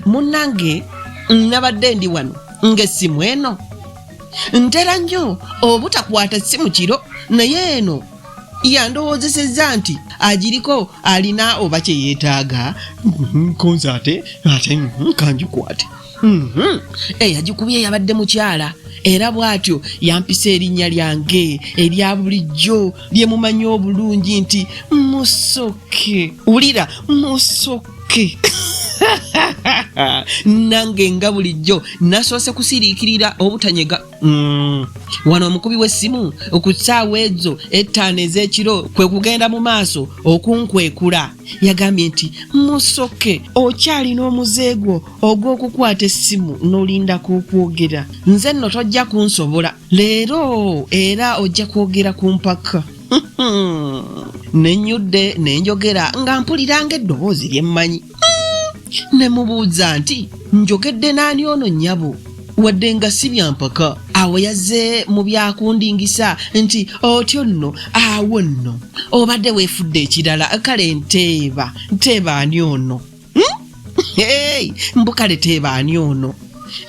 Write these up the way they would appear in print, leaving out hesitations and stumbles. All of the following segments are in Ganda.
Munnange nabadde ndi wano ng'essimu eno ntera nnyo obutakwata essimu kiro naye eno yandowoozesezza nti agiriko alina oba kye yeetaaga konza ate kangikwate. Eyagikubye yabadde mukyala era bw'atyo yampisa erinnya lyange erya bulijjo lye mumanyi obulungi nti Musoke. Wulira, Musoke. Nange nga bulijjo nasoose kusiriikirira obutanyega. Wano omukubi w'essimu ku ssaawa ezo 5 ez'ekiro kwe kugenda mu maaso okunkwekula. Yagambye nti Musoke, okyalina omuzeegwo ogw'okukwata essimu n'olindako okwogera. Nze nno tojja kunsobola leero era ojja kwogera ku mpaka. Nennyudde nenjogera nga mpulira ng'eddoboozi lye mmanyi. Ne mubuuza nti njogedde n'ani ono nnyabo wadde nga si bya mpaka. Awo yazze mu byakundingisa nti otyo nno awo nno obadde weefudde ekirala kale nteeba ani ono? Mbukale teeba ani ono?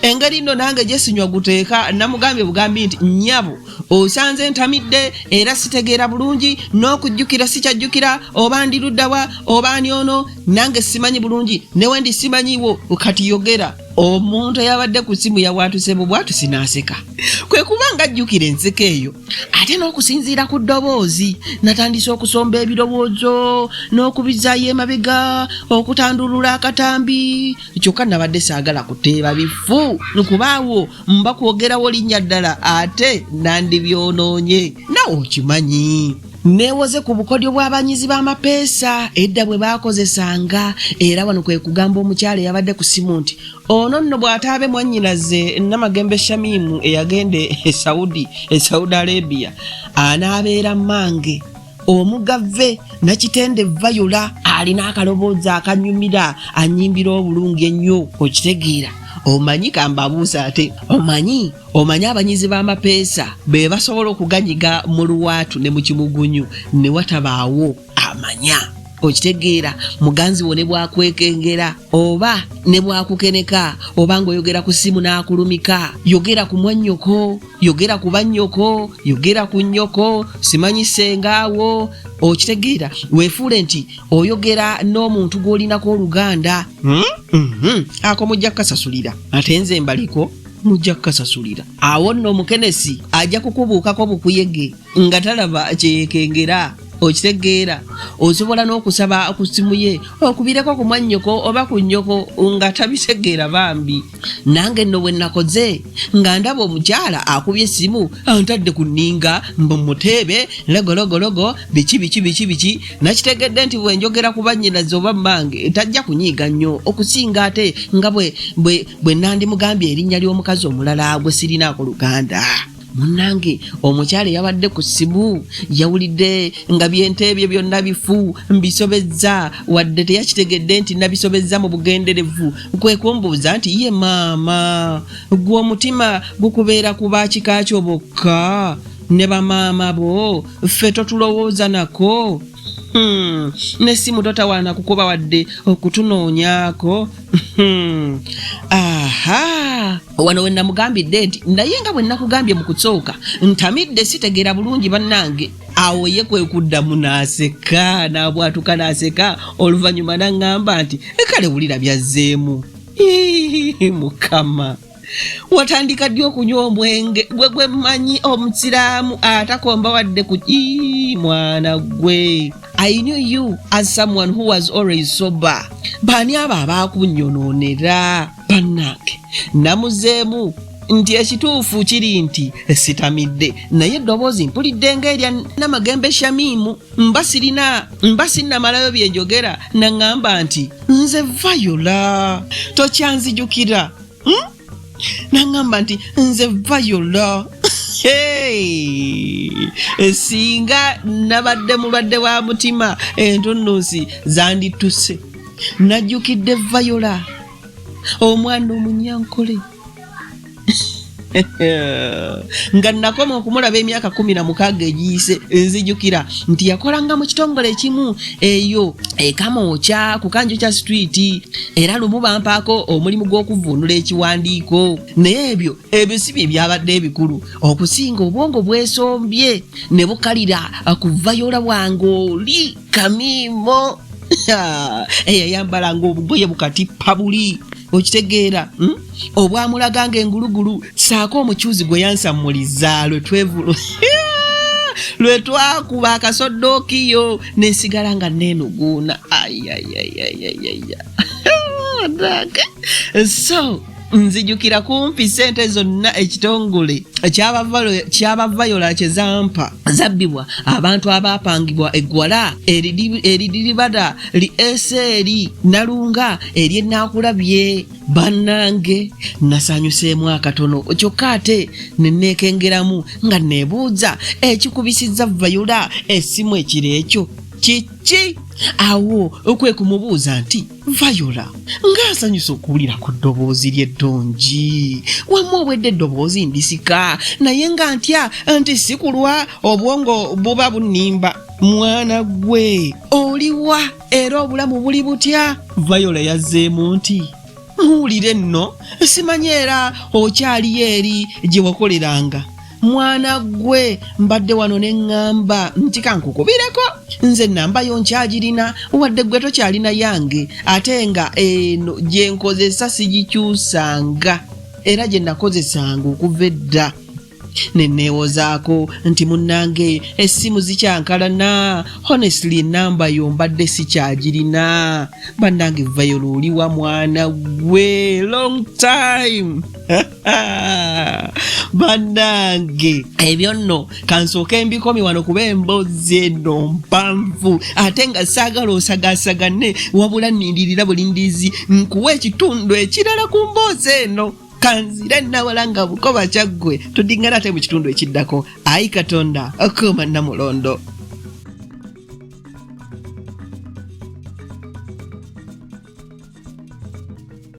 Engeri nno nange gye sinywa guteeka namugambye bugambi nti nnyabo osanze ntamidde era sitegeera bulungi n'okujjukira sikyajjukira oba ndiruddawa oba ani ono nange simanyi bulungi newe ndi simanyiwo kati yogera. Omuntu eyabadde ku ssimu yawaatuse mu bwatusi n'aseka. Kwe kuba ng'ajjukira enseko eyo ate n'okusinziira ku ddoboozi natandise okusomba ebirowoozo n'okubizaayo emabega okutandulula akatambi. Kyokka nabadde saagala kuteeba bifu nkubaawo mba kwogerawo linnya ddala ate nandibyonoonye nawe okimanyi. Neewoze ku bukodyo bw'abanyizi b'amapeesa edda bwe baakozesanga era wano kwe kugamba omukyala eyabadde ku ssimu nti ono nno bw'ataabe mwannyinaze Namagembe Shamimu eyagende e Saudi Arabia anaabeera mmange omugave Nakitende Viola alina akaloboozi akanyumira annyimbira obulungi ennyo okitegeera. Omanyi kambabuusa ate omanyi abanyizi b'amapeesa be basobola okuganyiga mu luwaatu ne mu kimugunyu ne watabaawo amanya. Okitegeera muganzi wo ne bwakwekengera oba ne bwakukeneka oba ng'oyogera ku ssimu n'akulumika, yogera ku mwannyoko, yogera ku bannyoko, yogera ku nnyoko, simanyi sengaawo. Okitegeera weefuule nti oyogera n'omuntu gw'olinako oluganda. Ako mujja kukasasulira ate nze mbaliko mujja kukasasulira. Awo nno omukenesi ajja kukubuukako bukuyege nga talaba kyeyekengera. Okitegeera osobola n'okusaba ku ssimu ye okubireko ku mwannyoko oba ku nnyoko nga tabitegeera bambi. Nange nno bwe nakoze nga ndaba omukyala akubye essimu antadde ku nninga mbumuteebe logologologo biki nakitegedde nti bwe njogera ku bannyinaze oba mmange tajja kunyiiga nnyo okusinga ate nga bwe nandimugambye erinnya ly'omukazi omulala gwe sirinaako luganda. Munnange omukyala yabadde ku ssimu yawulidde nga byenteebye byonna bifu mbisobezza wadde teyakitegedde nti nabisobezza mu bugenderevu. Kwe kumbuuza nti ye maama gwe omutima gukubeera ku baakika kyo bokka ne bamaama bo ffe totulowooza nako? N'essimu totawaana kukuba wadde okutunoonyaako. Aha, wano we namugambidde nti naye nga bwe nakugambye mu kusooka ntamidde sitegeera bulungi bannange. Awo ye kwe kuddamu n'aseka n'abwatuka n'aseka oluvannyuma n'aŋŋamba nti kale wulira byazzeemu. Mukama watandika ddi okunywa omwenge gwe mmanyi omusiraamu atakomba wadde ku mwana gwe. I knew you as someone who was always sober. Bani abo abaakunyonoonera bannange namuzeemu nti ekituufu kiri nti sitamidde naye eddoboozi mpulidde ng'erya Namagembe Shamimu mba sinnamalayo bye njogera naŋŋamba nti nze Viola tokyanzijukira. Naŋŋamba nti nze Viola. Singa nabadde mulwadde wa mutima entunnunsi zandituse. Najjukidde Viola omwana omunyankole nga nakoma okumulaba emyaka 16 egiyise nzijukira nti yakolanga mu kitongole ekimu eyo Kamoocha ku Kanjo kya street era lumu bampaako omulimu gw'okuvvuunula ekiwandiiko naye ebyo si bye byabadde ebikulu okusinga obwongo bwesombye ne bukalira ku Viola bwange oli Kamiimo eyayambalanga obugoye bukatippa buli okitegeera obwamulaganga engulugulu saako omukyuzi gwe yansammuliza lwe twakuba akasodookiyo nesigala nga neenuguuna so nzijukira kumpi sente zonna ekitongole kyaba Viola kyezampa zabbibwa abantu abapangibwa eggwala eridiribada li eseri nalunga eryenaakulabye bannange nasanyuseemu akatono kyokka ate nenneekengeramu nga neebuuza ekikubisizza Viola essimu ekiro ekyo kiki awo okwe kumubuuza nti Viola ng'asanyusa okuwulira ku ddoboozi ly'eddongi wamma obwedde eddoboozi ndisika naye nga ntya nti sikulwa obwongo buba bunnimba mwana gwe oliwa era obulamu buli butya Viola yazzeemu nti muwulire nno simanyi era okyaliyo eri gye wakoleranga mwana gwe mbadde wano neŋŋamba nti kankukubireko nze namba yo nkyagirina wadde gwe tokyalina yange ate nga eno gye nkozesa sigikyusanga era gye nakozesanga okuva edda neneewozaako nti munnange essimu zikyankalana honestly namba yo mbadde sikyagirina bannange Viola oliwa mwana gwe long time bannange ebyo nno kansooke mbikomi wano kuba emboozi eno mpanvu ate nga saagala osagasagane wabula nnindirira bulindizi nkuwa ekitundu ekirala ku mboozi eno kanzira nawala nga bukoba kyaggwe tudingana ate mu kitundu ekiddako ayi Katonda okuuma Namulondo.